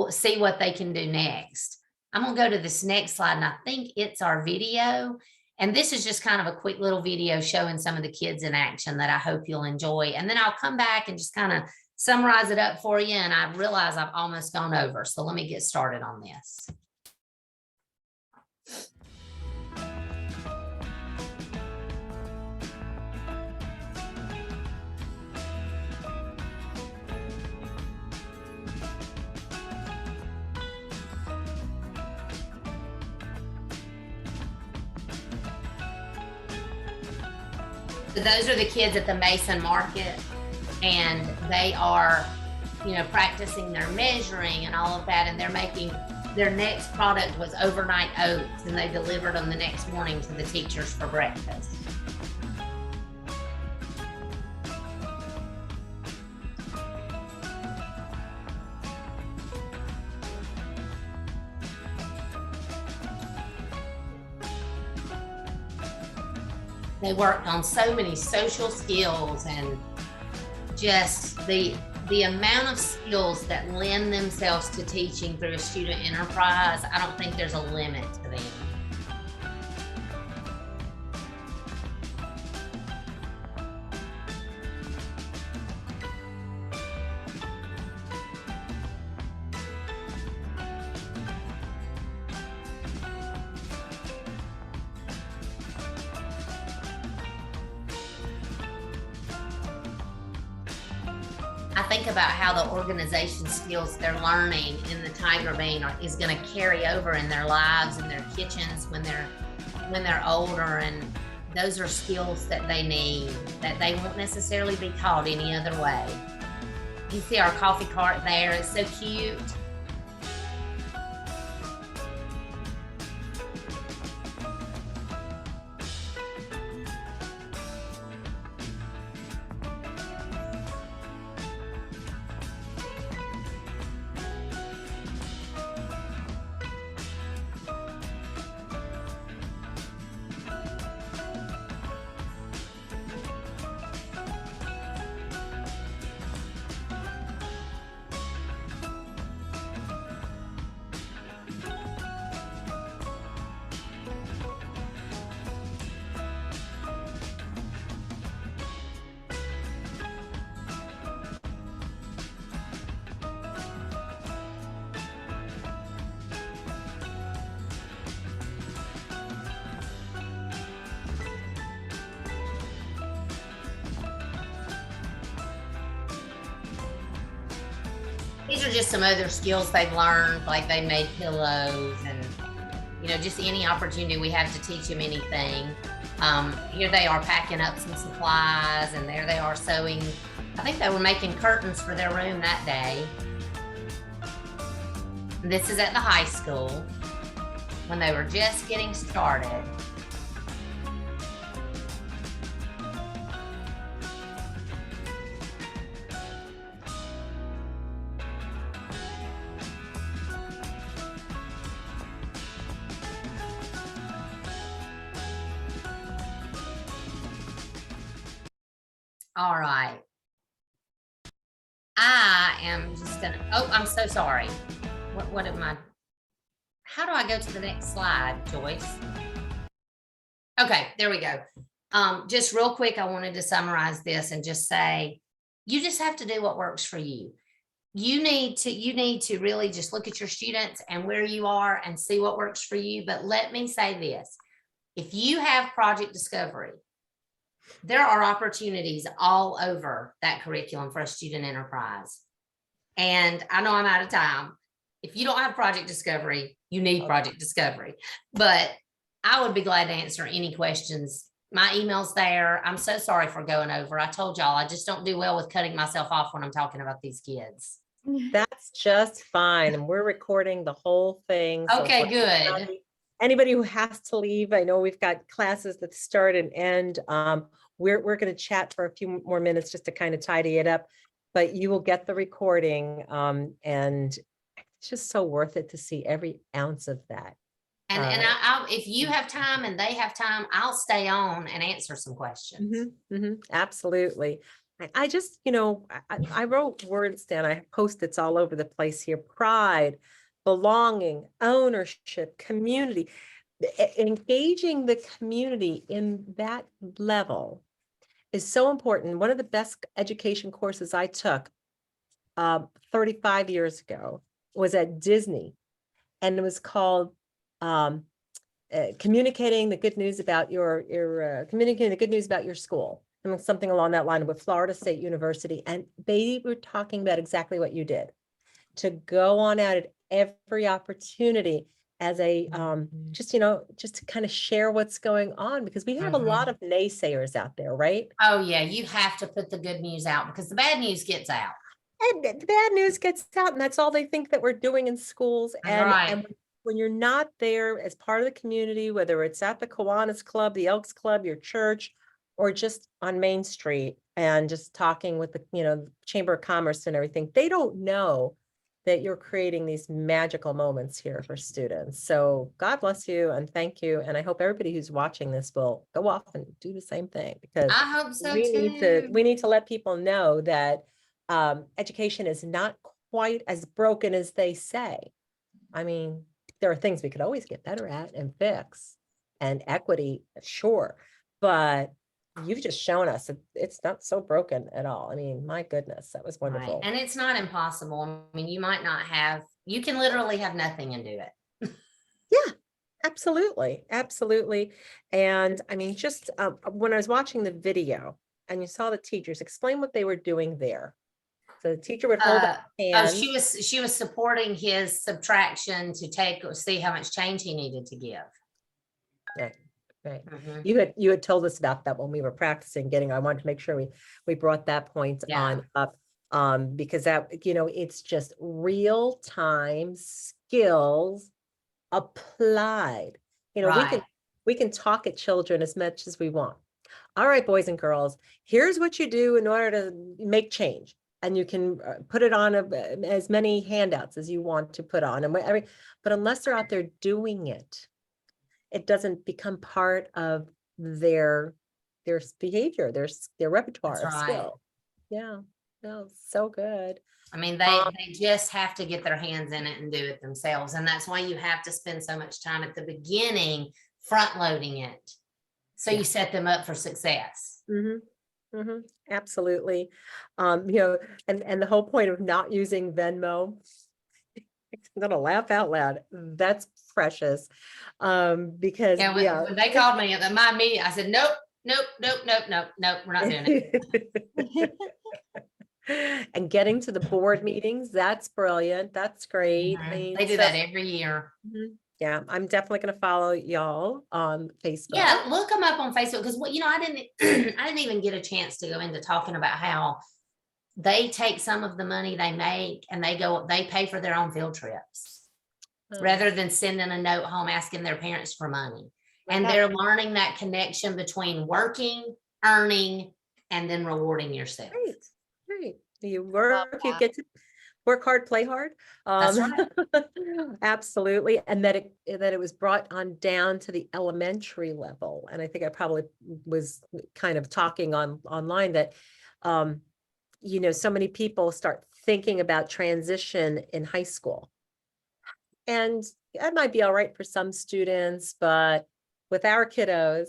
see what they can do next. I'm going to go to this next slide, and I think it's our video. And this is just kind of a quick little video showing some of the kids in action that I hope you'll enjoy. And then I'll come back and just kind of summarize it up for you. And I realize I've almost gone over. So let me get started on this. So those are the kids at the Mason Market, and they are, practicing their measuring and all of that. And they're making their next product was overnight oats, and they delivered them the next morning to the teachers for breakfast. They worked on so many social skills, and just the amount of skills that lend themselves to teaching through a student enterprise. I don't think there's a limit to them. I think about how the organization skills they're learning in the Tiger Bean is going to carry over in their lives and their kitchens when they're older, and those are skills that they need, that they won't necessarily be taught any other way. You see our coffee cart there, it's so cute. These are just some other skills they've learned, like they made pillows and, just any opportunity we have to teach them anything. Here they are packing up some supplies, and there they are sewing. I think they were making curtains for their room that day. This is at the high school when they were just getting started. All right. I am just gonna, oh, I'm so sorry. What am I? How do I go to the next slide, Joyce? Okay, there we go. Just real quick, I wanted to summarize this and just say, you just have to do what works for you. You need to really just look at your students and where you are and see what works for you. But let me say this, if you have project discovery, there are opportunities all over that curriculum for a student enterprise. And I know I'm out of time. If you don't have project discovery, you need project discovery. But I would be glad to answer any questions. My email's there. I'm so sorry for going over. I told y'all, I just don't do well with cutting myself off when I'm talking about these kids. That's just fine. And we're recording the whole thing. So Okay, for good. Anybody who has to leave, I know we've got classes that start and end. We're going to chat for a few more minutes just to kind of tidy it up, but you will get the recording. And it's just so worth it to see every ounce of that. And I'll, if you have time and they have time, I'll stay on and answer some questions. Absolutely. I just, I wrote words down. I have Post-its all over the place here. Pride, belonging, ownership, community. Engaging the community in that level is so important. One of the best education courses I took 35 years ago was at Disney, and it was called communicating the good news about communicating the good news about your school, and something along that line with Florida State University. And they were talking about exactly what you did, to go on out at every opportunity as a just to kind of share what's going on, because we have a lot of naysayers out there, right? Oh yeah, you have to put the good news out because the bad news gets out. And the bad news gets out, and that's all they think that we're doing in schools. And when you're not there as part of the community, whether it's at the Kiwanis Club, the Elks Club, your church, or just on Main Street and just talking with the Chamber of Commerce and everything, they don't know that you're creating these magical moments here for students. So God bless you and thank you. And I hope everybody who's watching this will go off and do the same thing, because I hope so we need to let people know that education is not quite as broken as they say. I mean, there are things we could always get better at and fix, and equity, sure, but you've just shown us that it's not so broken at all. I mean, my goodness, that was wonderful. Right. And it's not impossible. I mean, you might not have, you can literally have nothing and do it. Yeah, absolutely. Absolutely. And I mean, just when I was watching the video and you saw the teachers, explain what they were doing there. So the teacher would hold up hands. Oh, she was supporting his subtraction to see how much change he needed to give. Right. Right. You had told us about that when we were practicing I wanted to make sure we brought that point on up, because that, it's just real time skills applied. We can talk at children as much as we want. All right, boys and girls, here's what you do in order to make change. And you can put it on as many handouts as you want to put on. But unless they're out there doing it, it doesn't become part of their behavior, their repertoire of skill. Yeah, no, so good. I mean, they just have to get their hands in it and do it themselves. And that's why you have to spend so much time at the beginning front loading it. So you set them up for success. Absolutely. And the whole point of not using Venmo, I'm gonna laugh out loud. That's precious. Because when they called me at my meeting, I said, nope, we're not doing it. And getting to the board meetings, that's brilliant. That's great. They do that every year. Yeah, I'm definitely going to follow y'all on Facebook. Yeah, look them up on Facebook, because I didn't even get a chance to go into talking about how they take some of the money they make and they pay for their own field trips rather than sending a note home asking their parents for money. And they're learning that connection between working, earning, and then rewarding yourself. Right. You work, you get to work hard, play hard. That's right. Absolutely. And that it was brought on down to the elementary level. And I think I probably was kind of talking online that, so many people start thinking about transition in high school. And that might be all right for some students, but with our kiddos,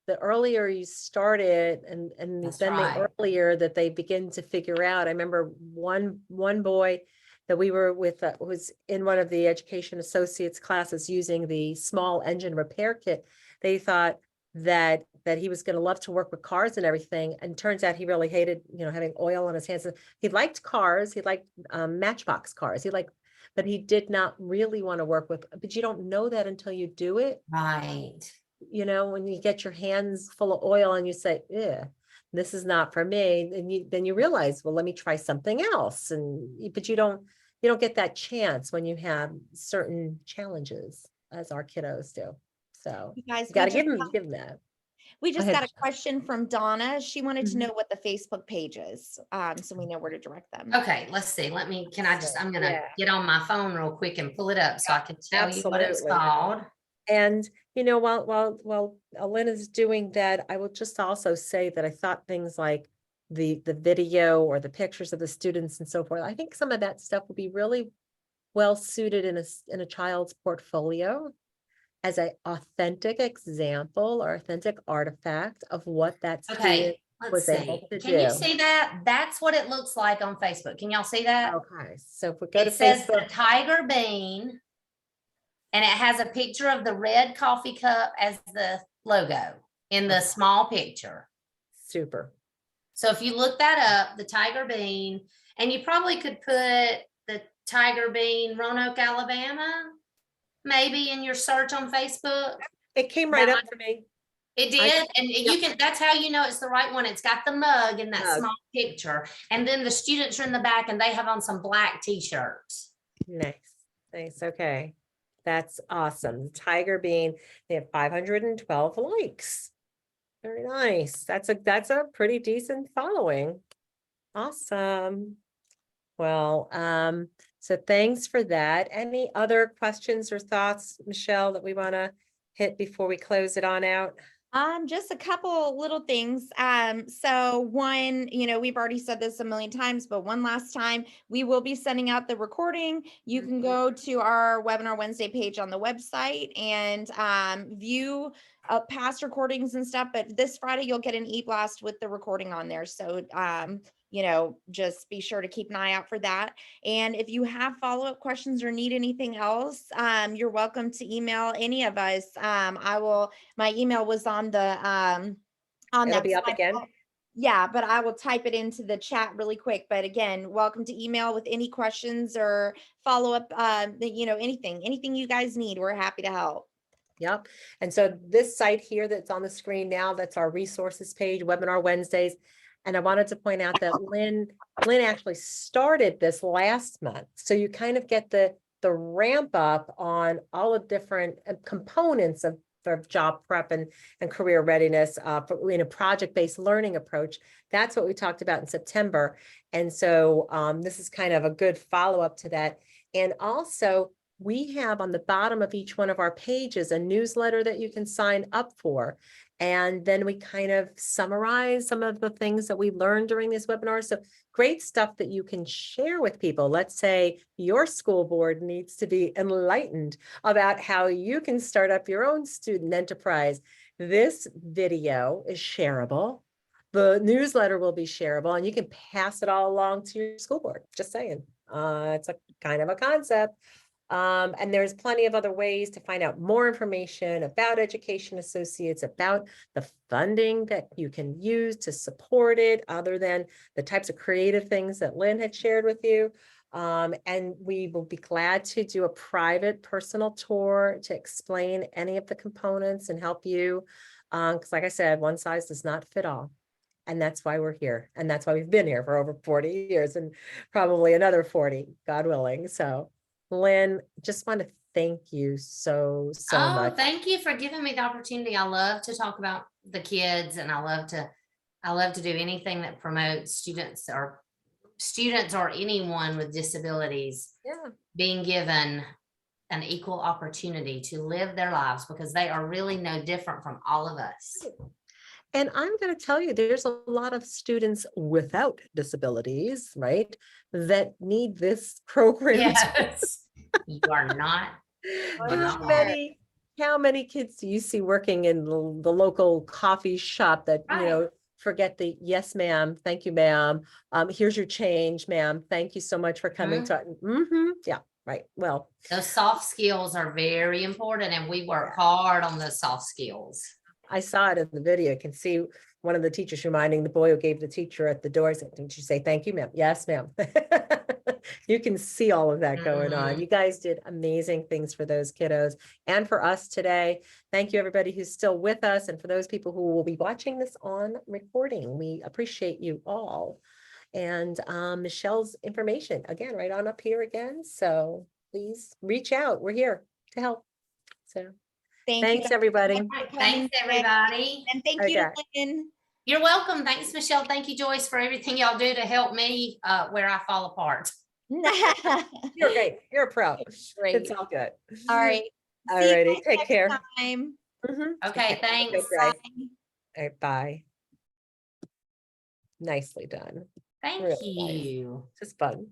the earlier you started and That's then right. the earlier that they begin to figure out. I remember one boy that we were with was in one of the education associates classes using the small engine repair kit. They thought that he was going to love to work with cars and everything. And turns out he really hated, having oil on his hands. He liked cars. He liked Matchbox cars. But he did not really want to work with, but you don't know that until you do it. Right. When you get your hands full of oil and you say, yeah, this is not for me. And then you realize, well, let me try something else. But you don't get that chance when you have certain challenges as our kiddos do. So You guys, you got to give them that. we just ahead, got a question from Donna. She wanted to Mhm. know what the Facebook page is, so we know where to direct them. Okay, let's see. I'm gonna Yeah. get on my phone real quick and pull it up so I can tell you what it's Absolutely. called. And, while Lynn is doing that, I will just also say that I thought things like the video or the pictures of the students and so forth, I think some of that stuff would be really well suited in a child's portfolio as an authentic example or authentic artifact of what that student Okay, let's was able see. to Can you do. see that? That's what it looks like on Facebook. Can y'all see that? Okay, so if we go to It says the Facebook, Tiger Bean, and it has a picture of the red coffee cup as the logo in the small picture. super. So if you look that up, the Tiger Bean, and you probably could put the Tiger Bean Roanoke, Alabama, maybe in your search on Facebook. It came right up for me. It did, and you can, that's how you know it's the right one. It's got the mug in that Mug. small picture. And then the students are in the back and they have on some black t-shirts. Nice. Okay. That's awesome. Tiger Bean, they have 512 likes. Very nice. That's a pretty decent following. Awesome. Well, so thanks for that. Any other questions or thoughts, Michelle, that we want to hit before we close it on out? Just a couple little things. So one, we've already said this a million times, but one last time, we will be sending out the recording. You can go to our Webinar Wednesday page on the website and view past recordings and stuff. But this Friday, you'll get an e-blast with the recording on there. So, just be sure to keep an eye out for that. And if you have follow-up questions or need anything else, you're welcome to email any of us. My email was on the on It'll that be up slide. again. Yeah, but I will type it into the chat really quick. But again, welcome to email with any questions or follow-up, anything you guys need. We're happy to help. Yep. And so this site here that's on the screen now, that's our resources page, Webinar Wednesdays. And I wanted to point out that Lynn actually started this last month. So you kind of get the ramp up on all the different components of job prep and career readiness in a project-based learning approach. That's what we talked about in September. And so this is kind of a good follow-up to that. And also, we have on the bottom of each one of our pages a newsletter that you can sign up for. And then we kind of summarize some of the things that we learned during this webinar. So great stuff that you can share with people. Let's say your school board needs to be enlightened about how you can start up your own student enterprise. This video is shareable. The newsletter will be shareable, and you can pass it all along to your school board. Just saying, it's a kind of a concept. And there's plenty of other ways to find out more information about Education Associates, about the funding that you can use to support it, other than the types of creative things that Lynn had shared with you. And we will be glad to do a private personal tour to explain any of the components and help you. Because like I said, one size does not fit all. And that's why we're here. And that's why we've been here for over 40 years and probably another 40, God willing. So Lynn, just want to thank you so much. Thank you for giving me the opportunity. I love to talk about the kids, and I love to do anything that promotes students or anyone with disabilities being given an equal opportunity to live their lives, because they are really no different from all of us. And I'm going to tell you, there's a lot of students without disabilities, right, that need this program. Yes, you are not. For How sure. many kids do you see working in the local coffee shop that, you Right. know, forget the yes, ma'am, thank you, ma'am. Here's your change, ma'am. Thank you so much for coming to. Yeah, right. Well, Those soft skills are very important, and we work hard on those soft skills. I saw it in the video. You can see one of the teachers reminding the boy who gave the teacher at the door, said, didn't you say thank you, ma'am? Yes, ma'am. You can see all of that going on. Mhm. You guys did amazing things for those kiddos and for us today. Thank you, everybody who's still with us. And for those people who will be watching this on recording, we appreciate you all. And Michelle's information, again, right on up here again. So please reach out. We're here to help. So Thank you thanks, guys everybody. so much for Thanks, coming today. everybody. And thank you to Okay. Lynn. You're welcome. Thanks, Michelle. Thank you, Joyce, for everything y'all do to help me where I fall apart. You're great. You're a pro. Great. It's all good. All right. All See you righty. guys Take next care. time. Okay, thanks. Okay, great. All right, bye. Nicely done. Thank Really nice. you. Just fun.